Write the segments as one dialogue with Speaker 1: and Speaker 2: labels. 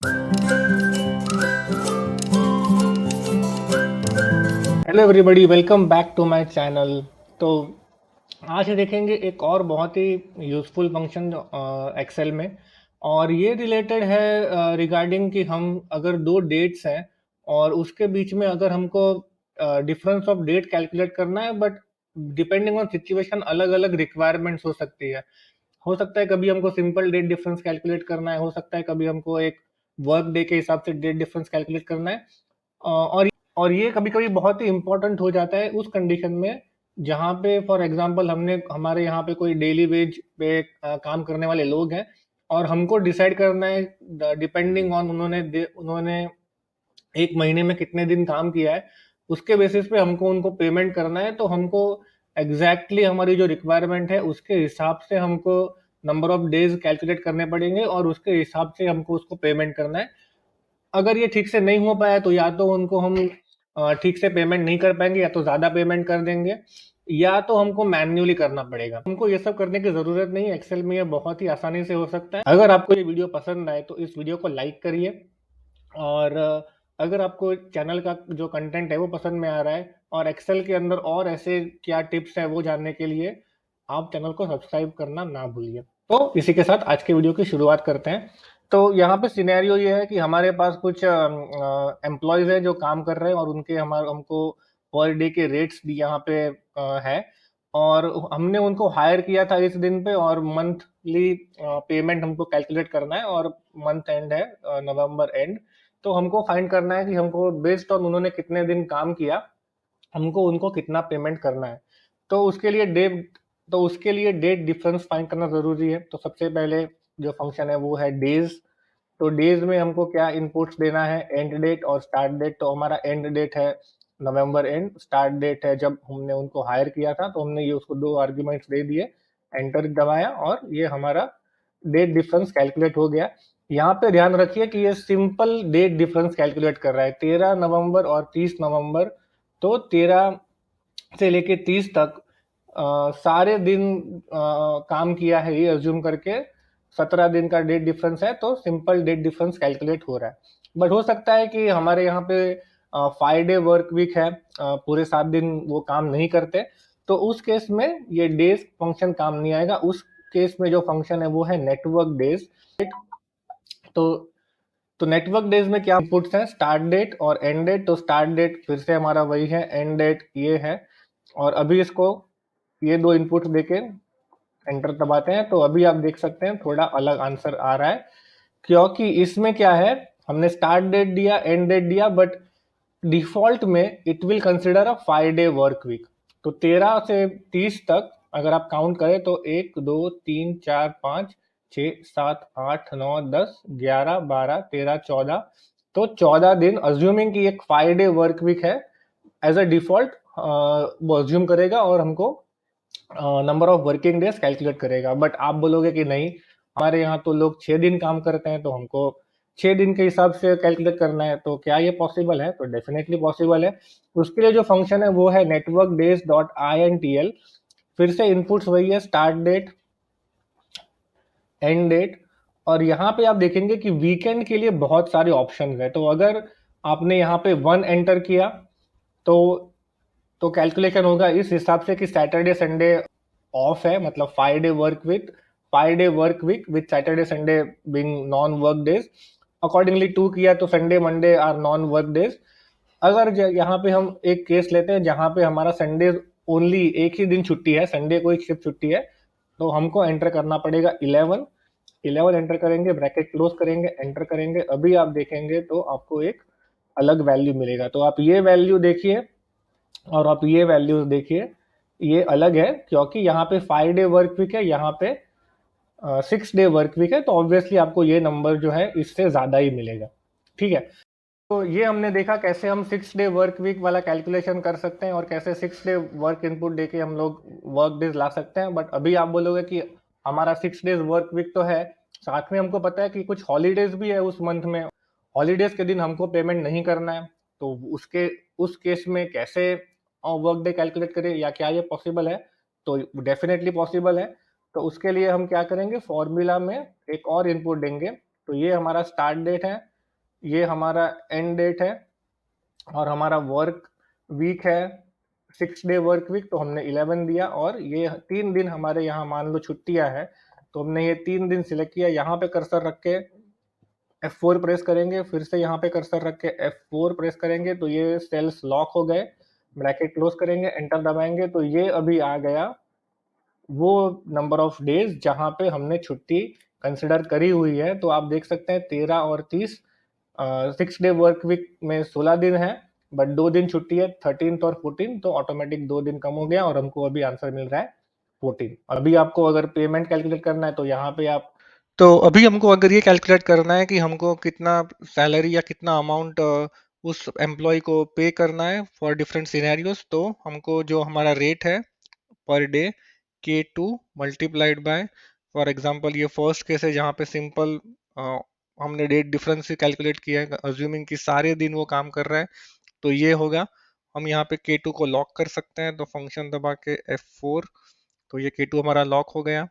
Speaker 1: Hello everybody, welcome back to my channel. तो आज देखेंगे एक और बहुत ही यूज़फुल फंक्शन एक्सेल में। और ये रिलेटेड है रिगार्डिंग कि हम अगर दो डेट्स हैं और उसके बीच में अगर हमको डिफरेंस ऑफ डेट कैलकुलेट करना है, बट डिपेंडिंग ऑन सिचुएशन अलग अलग रिक्वायरमेंट्स हो सकती है। हो सकता है कभी हमको सिंपल डेट डिफरेंस कैलकुलेट करना है, हो सकता है कभी हमको एक वर्क डे के हिसाब से डेट डिफरेंस कैलकुलेट करना है। और ये कभी-कभी बहुत ही इम्पोर्टेंट हो जाता है उस कंडीशन में जहाँ पे फॉर एग्जांपल हमने हमारे यहाँ पे कोई डेली वेज पे काम करने वाले लोग हैं और हमको डिसाइड करना है डिपेंडिंग ऑन उन्होंने एक महीने में कितने दिन काम किया है, उसके बेसिस पे हमको उनको पेमेंट करना है। तो हमको एग्जैक्टली हमारी जो रिक्वायरमेंट है उसके हिसाब से हमको नंबर ऑफ डेज कैलकुलेट करने पड़ेंगे और उसके हिसाब से हमको उसको पेमेंट करना है। अगर ये ठीक से नहीं हो पाया तो या तो उनको हम ठीक से पेमेंट नहीं कर पाएंगे, या तो ज़्यादा पेमेंट कर देंगे, या तो हमको मैन्युअली करना पड़ेगा। हमको ये सब करने की ज़रूरत नहीं है, एक्सेल में ये बहुत ही आसानी से हो सकता है। अगर आपको ये वीडियो पसंद आए तो इस वीडियो को लाइक करिए। और अगर आपको चैनल का जो कंटेंट है वो पसंद में आ रहा है और एक्सेल के अंदर और ऐसे क्या टिप्स है वो जानने के लिए आप चैनल को सब्सक्राइब करना ना भूलिए। तो इसी के साथ आज के वीडियो की शुरुआत करते हैं। तो यहाँ पे सिनेरियो ये है कि हमारे पास कुछ एम्प्लॉयज है जो काम कर रहे हैं और उनके हमको पर डे के रेट्स भी यहाँ पे है। और हमने उनको हायर किया था इस दिन पे और मंथली पेमेंट हमको कैलकुलेट करना है और मंथ एंड है, नवंबर एंड। तो हमको फाइंड करना है कि हमको बेस्ड ऑन उन्होंने कितने दिन काम किया हमको उनको कितना पेमेंट करना है। तो उसके लिए डेट डिफरेंस फाइंड करना ज़रूरी है। तो सबसे पहले जो फंक्शन है वो है डेज। तो डेज में हमको क्या इनपुट्स देना है, एंड डेट और स्टार्ट डेट। तो हमारा एंड डेट है नवंबर एंड, स्टार्ट डेट है जब हमने उनको हायर किया था, तो हमने ये उसको दो आर्ग्यूमेंट्स दे दिए, एंटर दबाया और ये हमारा डेट डिफरेंस कैलकुलेट हो गया। यहाँ पे ध्यान रखिए कि ये सिंपल डेट डिफरेंस कैलकुलेट कर रहा है, 13 नवंबर और 30 नवंबर। तो 13 से लेके 30 तक सारे दिन काम किया है ये अज्यूम करके 17 दिन का डेट डिफरेंस है, तो सिंपल डेट डिफरेंस कैलकुलेट हो रहा है। बट हो सकता है कि हमारे यहाँ पे 5 डे वर्क वीक है, पूरे 7 दिन वो काम नहीं करते, तो उस केस में ये डेज फंक्शन काम नहीं आएगा। उस केस में जो फंक्शन है वो है नेटवर्क डेज। तो तो नेटवर्क डेज में क्या इनपुट्स हैं, स्टार्ट डेट और एंड डेट। तो स्टार्ट डेट फिर से हमारा वही है, एंड डेट ये है। और अभी इसको ये दो इनपुट्स देके एंटर दबाते हैं तो अभी आप देख सकते हैं थोड़ा अलग आंसर आ रहा है, क्योंकि इसमें क्या है, हमने स्टार्ट डेट दिया, एंड डेट दिया, बट डिफॉल्ट में it will consider a 5 day work week. तो 13 से 30 तक अगर आप काउंट करें तो 1 2 3 4 5 6 7 8 9 10 11 12 13 14। तो 14 दिन अज्यूमिंग कि एक 5 डे वर्क वीक है, एज अ डिफॉल्ट वो अज्यूम करेगा और हमको number of working days calculate करेगा। बट आप बोलोगे कि नहीं, हमारे यहाँ तो लोग 6 दिन काम करते हैं तो हमको 6 दिन के हिसाब से कैलकुलेट करना है। तो क्या ये पॉसिबल है? तो डेफिनेटली पॉसिबल है। उसके लिए जो फंक्शन है वो है network days dot I N T L. फिर से इनपुट्स वही है, स्टार्ट डेट, एंड डेट। और यहाँ पे आप देखेंगे कि वीकेंड के लिए बहुत सारे ऑप्शन है। तो अगर आपने यहाँ पे 1 एंटर किया तो कैलकुलेशन होगा इस हिसाब से कि सैटरडे संडे ऑफ है, मतलब 5 day work week with Saturday Sunday being non work days. Accordingly 2 किया तो Sunday Monday are non work days. अगर यहाँ पे हम एक केस लेते हैं जहाँ पे हमारा संडे ओनली एक ही दिन छुट्टी है, संडे को एक सिर्फ छुट्टी है, तो हमको एंटर करना पड़ेगा 11। 11 एंटर करेंगे, ब्रैकेट क्लोज करेंगे, एंटर करेंगे। अभी आप देखेंगे तो आपको एक अलग वैल्यू मिलेगा। तो आप ये वैल्यू देखिए और आप ये वैल्यूज देखिए, ये अलग है क्योंकि यहाँ पे 5 डे वर्क वीक है, यहाँ पे 6 डे वर्क वीक है। तो ऑब्वियसली आपको ये नंबर जो है इससे ज्यादा ही मिलेगा। ठीक है, तो ये हमने देखा कैसे हम 6 डे वर्क वीक वाला कैलकुलेशन कर सकते हैं और कैसे 6 डे वर्क इनपुट देके हम लोग वर्क डेज ला सकते हैं। बट अभी आप बोलोगे कि हमारा 6 डेज वर्क वीक तो है, साथ में हमको पता है कि कुछ हॉलीडेज भी है उस मंथ में, हॉलीडेज के दिन हमको पेमेंट नहीं करना है। तो उस केस में कैसे वर्क डे कैलकुलेट करें, या क्या ये पॉसिबल है? तो डेफिनेटली पॉसिबल है। तो उसके लिए हम क्या करेंगे, फॉर्मूला में एक और इनपुट देंगे। तो ये हमारा स्टार्ट डेट है, ये हमारा एंड डेट है और हमारा वर्क वीक है 6 डे वर्क वीक, तो हमने 11 दिया। और ये 3 दिन हमारे यहाँ मान लो छुट्टियां है, तो हमने ये 3 दिन सिलेक्ट किया। यहाँ पे कर्सर रख के F4 प्रेस करेंगे, फिर से यहाँ पे कर्सर रख के F4 प्रेस करेंगे, तो ये सेल्स लॉक हो गए। ब्रैकेट क्लोज करेंगे, एंटर दबाएंगे, तो ये अभी आ गया वो नंबर ऑफ डेज जहाँ पे हमने छुट्टी कंसिडर करी हुई है। तो आप देख सकते हैं 13 और 30, 6 डे वर्क वीक में 16 दिन है, बट 2 दिन छुट्टी है 13 और 14, तो ऑटोमेटिक 2 दिन कम हो गया और हमको अभी आंसर मिल रहा है 14। अभी आपको अगर पेमेंट कैलकुलेट करना है तो यहाँ पे आप, तो अभी हमको अगर ये कैलकुलेट करना है कि हमको कितना सैलरी या कितना अमाउंट उस एम्प्लॉय को पे करना है फॉर डिफरेंट सिनेरियोज, तो हमको जो हमारा रेट है per day K2 multiplied by, for example ये फर्स्ट केस है जहाँ पे सिंपल हमने डेट डिफरेंस से कैलकुलेट किया है, अज्यूमिंग कि सारे दिन वो काम कर रहा है, तो ये होगा। हम यहाँ पे K2 को लॉक कर सकते हैं, तो फंक्शन दबा के F4, तो ये K2 हमारा लॉक हो गया।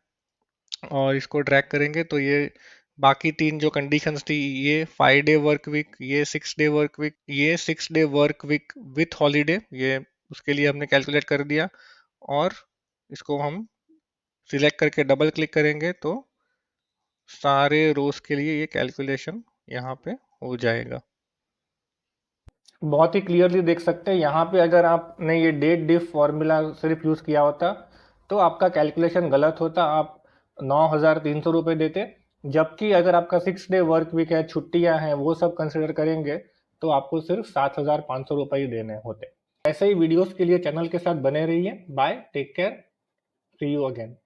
Speaker 1: और इसको ड्रैग करेंगे तो ये बाकी 3 जो कंडीशंस थी, ये 5 डे वर्क वीक, ये 6 डे वर्क वीक, ये 6 day work week with holiday, ये उसके लिए हमने कैलकुलेट कर दिया। और इसको हम सिलेक्ट करके डबल क्लिक करेंगे तो सारे रोज के लिए ये कैलकुलेशन यहाँ पे हो जाएगा। बहुत ही क्लियरली देख सकते हैं यहाँ पे, अगर आपने ये डेट डिफ फॉर्मूला सिर्फ यूज किया होता तो आपका कैलकुलेशन गलत होता, आप 9,300 रुपये देते। जबकि अगर आपका 6 डे वर्क वीक है, छुट्टियां हैं, वो सब कंसिडर करेंगे तो आपको सिर्फ 7,500 रुपये ही देने होते। ऐसे ही वीडियोस के लिए चैनल के साथ बने रहिए। Bye, take care, see you again.